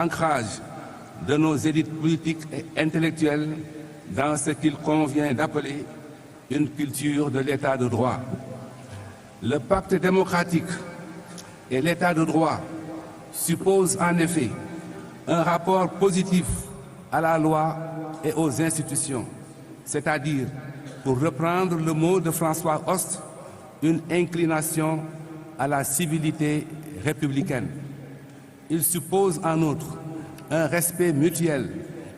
L'ancrage de nos élites politiques et intellectuelles dans ce qu'il convient d'appeler une culture de l'état de droit. Le pacte démocratique et l'état de droit supposent en effet un rapport positif à la loi et aux institutions, c'est-à-dire, pour reprendre le mot de François Host, une inclination à la civilité républicaine. Il suppose en outre un respect mutuel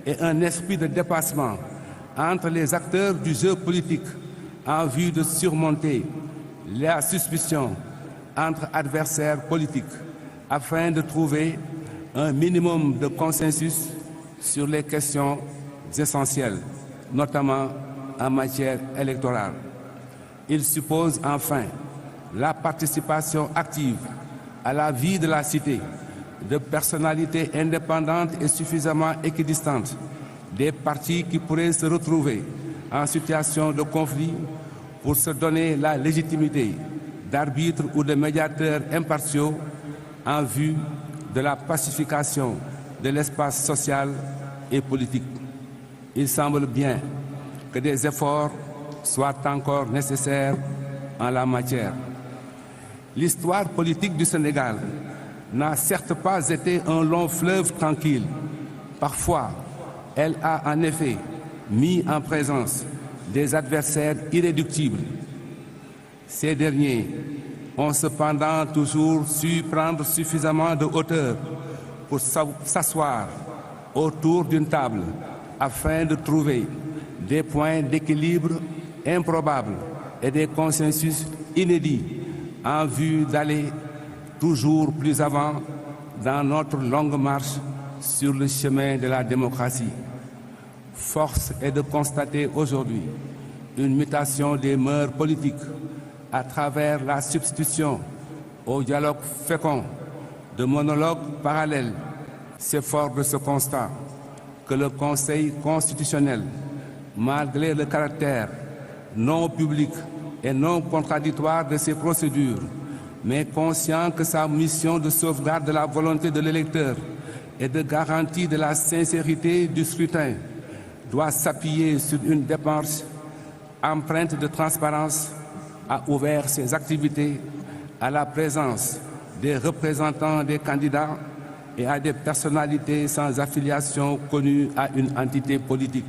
et un esprit de dépassement entre les acteurs du jeu politique en vue de surmonter la suspicion entre adversaires politiques afin de trouver un minimum de consensus sur les questions essentielles, notamment en matière électorale. Il suppose enfin la participation active à la vie de la cité de personnalités indépendantes et suffisamment équidistantes, des partis qui pourraient se retrouver en situation de conflit pour se donner la légitimité d'arbitres ou de médiateurs impartiaux en vue de la pacification de l'espace social et politique. Il semble bien que des efforts soient encore nécessaires en la matière. L'histoire politique du Sénégal n'a certes pas été un long fleuve tranquille. Parfois, elle a en effet mis en présence des adversaires irréductibles. Ces derniers ont cependant toujours su prendre suffisamment de hauteur pour s'asseoir autour d'une table afin de trouver des points d'équilibre improbables et des consensus inédits en vue d'aller toujours plus avant dans notre longue marche sur le chemin de la démocratie. Force est de constater aujourd'hui une mutation des mœurs politiques à travers la substitution au dialogue fécond de monologues parallèles. C'est fort de ce constat que le Conseil constitutionnel, malgré le caractère non public et non contradictoire de ces procédures, mais conscient que sa mission de sauvegarde de la volonté de l'électeur et de garantie de la sincérité du scrutin doit s'appuyer sur une démarche empreinte de transparence, a ouvert ses activités à la présence des représentants des candidats et à des personnalités sans affiliation connues à une entité politique.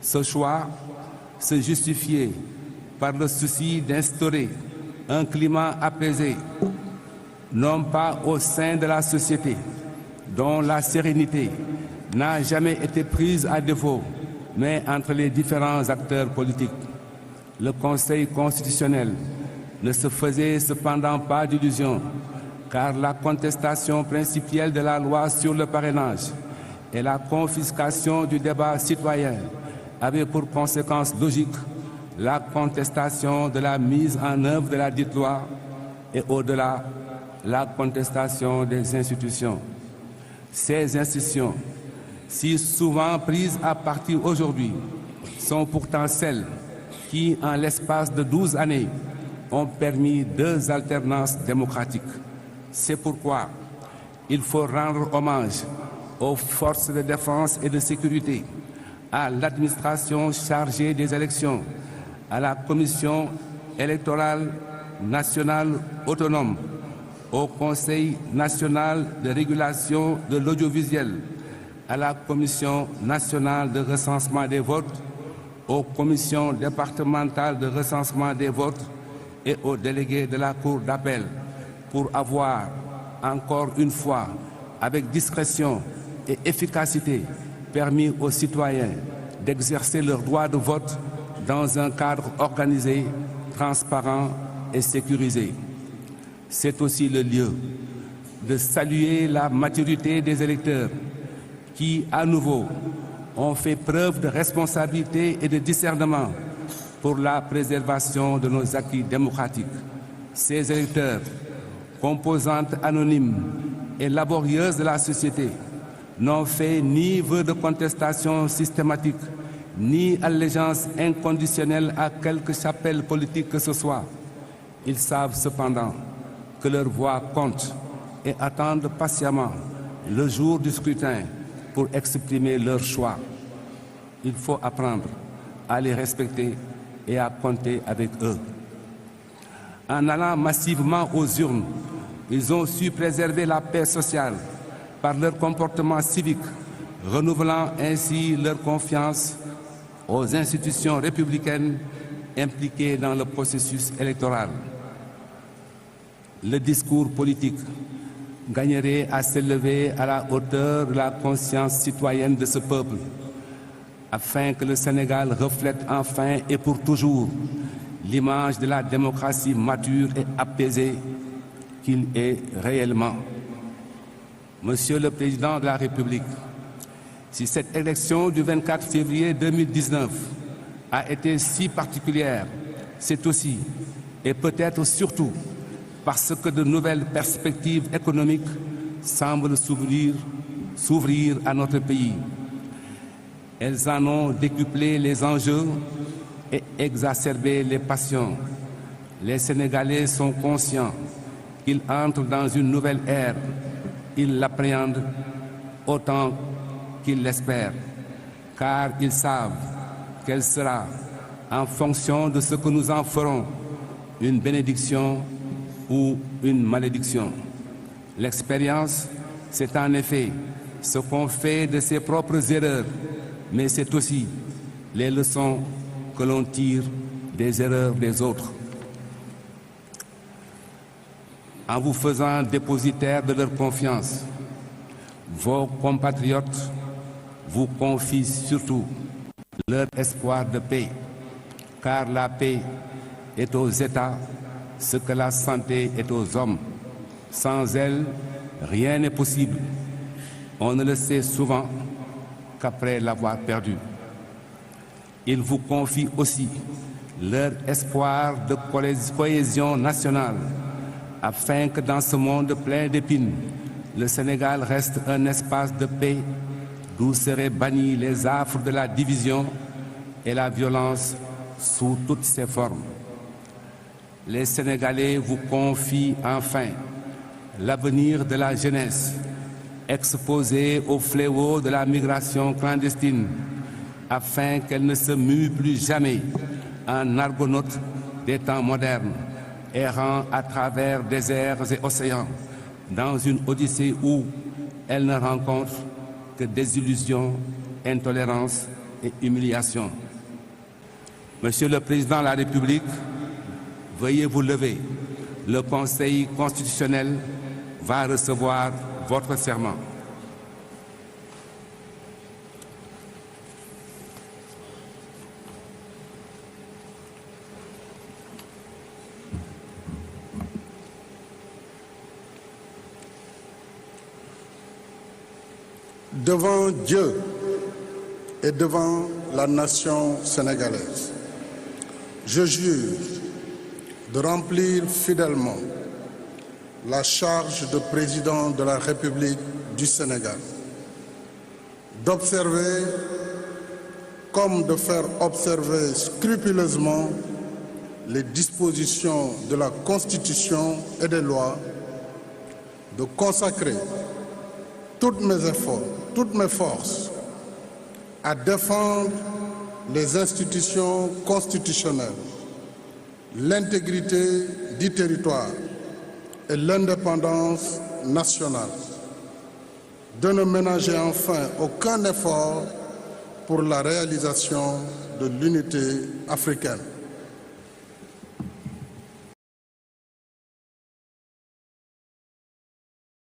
Ce choix se justifiait par le souci d'instaurer un climat apaisé, non pas au sein de la société, dont la sérénité n'a jamais été prise à défaut, mais entre les différents acteurs politiques. Le Conseil constitutionnel ne se faisait cependant pas d'illusions, car la contestation principielle de la loi sur le parrainage et la confiscation du débat citoyen avaient pour conséquence logique la contestation de la mise en œuvre de la dite loi et au-delà, la contestation des institutions. Ces institutions, si souvent prises à partie aujourd'hui, sont pourtant celles qui, en l'espace de 12 années, ont permis 2 alternances démocratiques. C'est pourquoi il faut rendre hommage aux forces de défense et de sécurité, à l'administration chargée des élections, à la Commission électorale nationale autonome, au Conseil national de régulation de l'audiovisuel, à la Commission nationale de recensement des votes, aux commissions départementales de recensement des votes et aux délégués de la Cour d'appel pour avoir, encore une fois, avec discrétion et efficacité, permis aux citoyens d'exercer leur droit de vote dans un cadre organisé, transparent et sécurisé. C'est aussi le lieu de saluer la maturité des électeurs qui, à nouveau, ont fait preuve de responsabilité et de discernement pour la préservation de nos acquis démocratiques. Ces électeurs, composantes anonymes et laborieuses de la société, n'ont fait ni vœu de contestation systématique, ni allégeance inconditionnelle à quelque chapelle politique que ce soit. Ils savent cependant que leur voix compte et attendent patiemment le jour du scrutin pour exprimer leur choix. Il faut apprendre à les respecter et à compter avec eux. En allant massivement aux urnes, ils ont su préserver la paix sociale par leur comportement civique, renouvelant ainsi leur confiance aux institutions républicaines impliquées dans le processus électoral. Le discours politique gagnerait à s'élever à la hauteur de la conscience citoyenne de ce peuple, afin que le Sénégal reflète enfin et pour toujours l'image de la démocratie mature et apaisée qu'il est réellement. Monsieur le Président de la République, si cette élection du 24 février 2019 a été si particulière, c'est aussi, et peut-être surtout, parce que de nouvelles perspectives économiques semblent s'ouvrir à notre pays. Elles en ont décuplé les enjeux et exacerbé les passions. Les Sénégalais sont conscients qu'ils entrent dans une nouvelle ère. Ils l'appréhendent autant qu'ils l'espèrent, car ils savent qu'elle sera, en fonction de ce que nous en ferons, une bénédiction ou une malédiction. L'expérience, c'est en effet ce qu'on fait de ses propres erreurs, mais c'est aussi les leçons que l'on tire des erreurs des autres. En vous faisant dépositaire de leur confiance, vos compatriotes vous confient surtout leur espoir de paix, car la paix est aux États ce que la santé est aux hommes. Sans elle, rien n'est possible. On ne le sait souvent qu'après l'avoir perdu. Ils vous confient aussi leur espoir de cohésion nationale, afin que dans ce monde plein d'épines, le Sénégal reste un espace de paix d'où seraient bannis les affres de la division et la violence sous toutes ses formes. Les Sénégalais vous confient enfin l'avenir de la jeunesse, exposée au fléau de la migration clandestine, afin qu'elle ne se mue plus jamais en argonaute des temps modernes, errant à travers déserts et océans, dans une odyssée où elle ne rencontre que désillusion, intolérance et humiliation. Monsieur le Président de la République, veuillez vous lever. Le Conseil constitutionnel va recevoir votre serment. Devant Dieu et devant la nation sénégalaise, je jure de remplir fidèlement la charge de président de la République du Sénégal, d'observer comme de faire observer scrupuleusement les dispositions de la Constitution et des lois, de consacrer tous mes efforts, toutes mes forces à défendre les institutions constitutionnelles, l'intégrité du territoire et l'indépendance nationale, de ne ménager enfin aucun effort pour la réalisation de l'unité africaine.